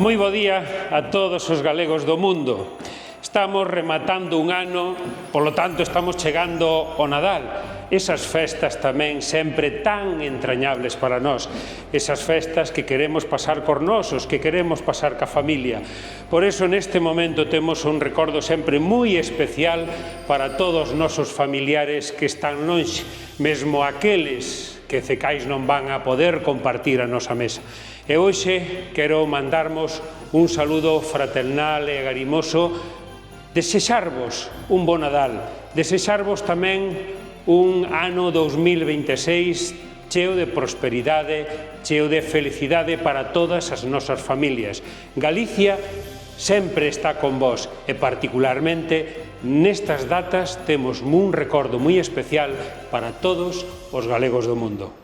Moi bo día a todos os galegos do mundo. Estamos rematando un ano, polo tanto estamos chegando ao Nadal. Esas festas tamén sempre tan entrañables para nós. Esas festas que queremos pasar cos nosos, que queremos pasar ca familia. Por eso neste momento temos un recordo sempre moi especial para todos os nosos familiares que están lonxe, mesmo aqueles que cecais non van a poder compartir a nosa mesa. E hoxe quero mandarmos un saludo fraternal e agarimoso, desexarvos un bo Nadal, desexarvos tamén un ano 2026 cheo de prosperidade, cheo de felicidade para todas as nosas familias. Galicia sempre está con vós e particularmente nestas datas temos un recordo moi especial para todos os galegos do mundo.